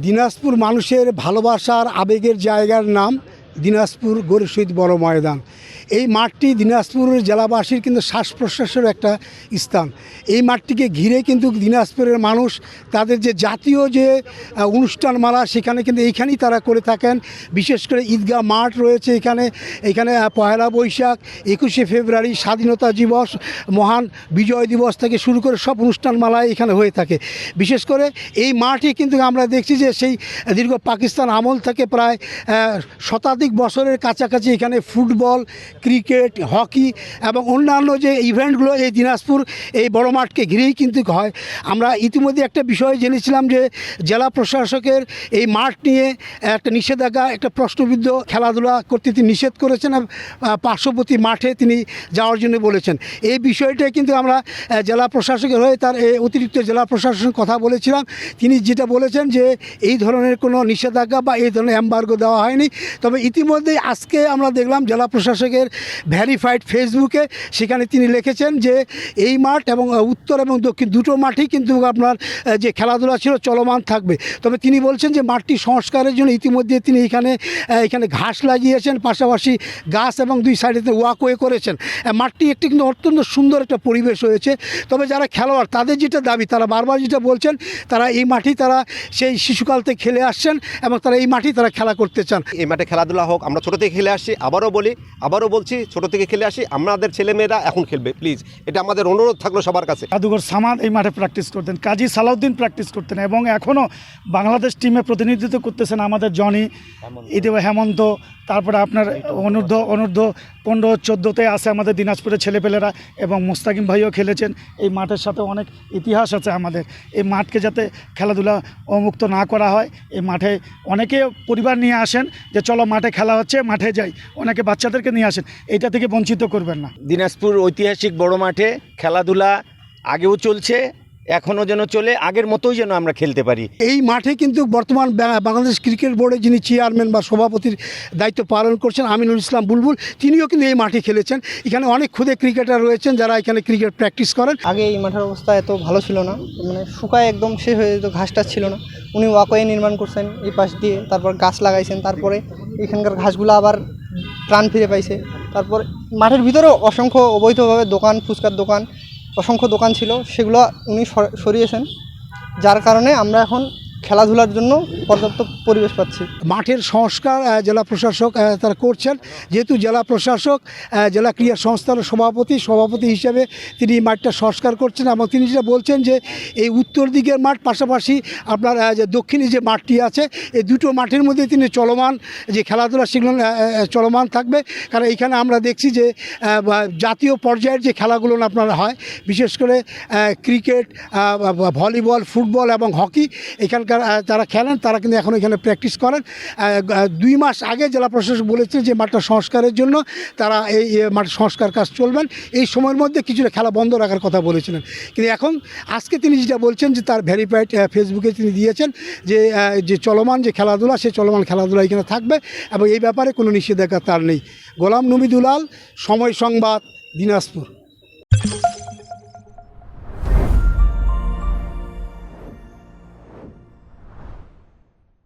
দিনাজপুর মানুষের ভালোবাসার আবেগের জায়গার নাম দিনাজপুর গৌরী শহীদ বড় ময়দান। এই মাঠটি দিনাজপুর জেলাবাসীর কিন্তু শ্বাস প্রশ্বাসের একটা স্থান। এই মাঠটিকে ঘিরে কিন্তু দিনাজপুরের মানুষ তাদের যে জাতীয় যে অনুষ্ঠানমালা সেখানে কিন্তু এইখানেই তারা করে থাকেন। বিশেষ করে ঈদগাহ মাঠ রয়েছে এখানে পয়লা বৈশাখ, 21শে ফেব্রুয়ারি, স্বাধীনতা দিবস, মহান বিজয় দিবস থেকে শুরু করে সব অনুষ্ঠানমালায় এখানে হয়ে থাকে। বিশেষ করে এই মাঠে কিন্তু আমরা দেখছি যে সেই দীর্ঘ পাকিস্তান আমল থেকে প্রায় শতাধিক বছরের কাছাকাছি এখানে ফুটবল, ক্রিকেট, হকি এবং অন্যান্য যে ইভেন্টগুলো এই দিনাজপুর এই বড় মাঠকে ঘিরেই কিন্তু হয়। আমরা ইতিমধ্যে একটা বিষয় জেনেছিলাম যে জেলা প্রশাসকের এই মাঠ নিয়ে একটা নিষেধাজ্ঞা, একটা প্রশ্নবিদ্ধ খেলাধুলা করতে তিনি নিষেধ করেছেন, পার্শ্ববর্তী মাঠে তিনি যাওয়ার জন্য বলেছেন। এই বিষয়টা কিন্তু আমরা জেলা প্রশাসকের হয়ে তার অতিরিক্ত জেলা প্রশাসনের কথা বলেছিলাম। তিনি যেটা বলেছেন যে এই ধরনের কোনো নিষেধাজ্ঞা বা এই ধরনের এম্বার্গো দেওয়া হয়নি। তবে ইতিমধ্যেই আজকে আমরা দেখলাম জেলা প্রশাসকের ভেরিফাইড ফেসবুকে সেখানে তিনি লিখেছেন যে এই মাঠ এবং উত্তর এবং দক্ষিণ দুটো মাঠই কিন্তু আপনার যে খেলাধুলা ছিল চলমান থাকবে। তবে তিনি বলছেন যে মাঠটি সংস্কারের জন্য ইতিমধ্যে তিনি এখানে ঘাস লাগিয়েছেন, পাশাপাশি গাছ এবং দুই সাইডে ওয়াকওয়ে করেছেন। মাঠটি একটি কিন্তু অত্যন্ত সুন্দর একটা পরিবেশ হয়েছে। তবে যারা খেলোয়াড় তাদের যেটা দাবি, তারা বারবার যেটা বলছেন, তারা এই মাঠেই তারা সেই শিশুকাল থেকে খেলে আসছেন এবং তারা এই মাঠেই তারা খেলা করতে চান। এই মাঠে খেলাধুলা হোক, আমরা ছোটো থেকে খেলে আসছি, আবারও বলছি ছোটো থেকে খেলে আসি, আমাদের ছেলেমেয়েরা এখন খেলবে, প্লিজ এটা আমাদের অনুরোধ থাকলো সবার কাছে। জাদুঘর সামাদ এই মাঠে প্র্যাকটিস করতেন, কাজী সালাউদ্দিন প্র্যাকটিস করতেন এবং এখনও বাংলাদেশ টিমে প্রতিনিধিত্ব করতেছেন আমাদের জনি, হেমন্ত, তারপরে আপনার অনূর্ধ্ব 15-14-তে আছে আমাদের দিনাজপুরের ছেলেপেলেরা এবং মুস্তাকিম ভাইও খেলেছেন। এই মাঠের সাথে অনেক ইতিহাস আছে আমাদের। এই মাঠকে যাতে খেলাধুলা মুক্ত না করা হয়, এই মাঠে অনেকে পরিবার নিয়ে আসেন যে চলো মাঠে খেলা হচ্ছে, মাঠে যাই, অনেকে বাচ্চাদেরকে নিয়ে আসেন, এইটা থেকে বঞ্চিত করবেন না। দিনাজপুর ঐতিহাসিক বড় মাঠে খেলাধুলা আগেও চলছে, এখনও যেন চলে, আগের মতোই যেন আমরা খেলতে পারি। এই মাঠে কিন্তু বর্তমান বাংলাদেশ ক্রিকেট বোর্ডে যিনি চেয়ারম্যান বা সভাপতির দায়িত্ব পালন করছেন আমিনুল ইসলাম বুলবুল, তিনিও কিন্তু এই মাঠে খেলেছেন। এখানে অনেক ক্ষুদে ক্রিকেটার রয়েছেন যারা এখানে ক্রিকেট প্র্যাকটিস করেন। আগে এই মাঠের অবস্থা এত ভালো ছিল না, মানে শুকায় একদম শেষ হয়ে যেত, ঘাসটা ছিল না। উনি ওয়াকওয়ে নির্মাণ করছেন এই পাশ দিয়ে, তারপর গাছ লাগাইছেন, তারপরে এখানকার ঘাসগুলো আবার প্রাণ ফিরে পাইছে। তারপর মাঠের ভিতরেও অসংখ্য অবৈধভাবে দোকান, ফুচকার দোকান, অসংখ্য দোকান ছিল, সেগুলো উনি সরিয়েছেন, যার কারণে আমরা এখন খেলাধুলার জন্য পর্যাপ্ত পরিবেশ পাচ্ছি। মাঠের সংস্কার জেলা প্রশাসক তারা করছেন। যেহেতু জেলা প্রশাসক জেলা ক্রীড়া সংস্থার সভাপতি হিসেবে তিনি মাঠটা সংস্কার করছেন এবং তিনি যেটা বলছেন যে এই উত্তর দিকের মাঠ, পাশাপাশি আপনার যে দক্ষিণে যে মাঠটি আছে, এই দুটো মাঠের মধ্যে তিনি চলমান যে খেলাধুলা সেগুলো চলমান থাকবে। কারণ এইখানে আমরা দেখছি যে জাতীয় পর্যায়ের যে খেলাগুলো আপনার হয়, বিশেষ করে ক্রিকেট, ভলিবল, ফুটবল এবং হকি এখানকার যারা খেলেন তারা কিন্তু এখন এখানে প্র্যাকটিস করেন। 2 মাস আগে জেলা প্রশাসক বলেছেন যে মাঠটা সংস্কারের জন্য তারা এই মাঠের সংস্কার কাজ চলবেন, এই সময়ের মধ্যে কিছুটা খেলা বন্ধ রাখার কথা বলেছিলেন। কিন্তু এখন আজকে তিনি যেটা বলছেন যে তার ভেরিফাইড ফেসবুকে তিনি দিয়েছেন যে চলমান যে খেলাধুলা, সেই চলমান খেলাধুলা এখানে থাকবে এবং এই ব্যাপারে কোনো নিষেধাজ্ঞা তার নেই। গোলাম নবী দুলাল, সময় সংবাদ, দিনাজপুর।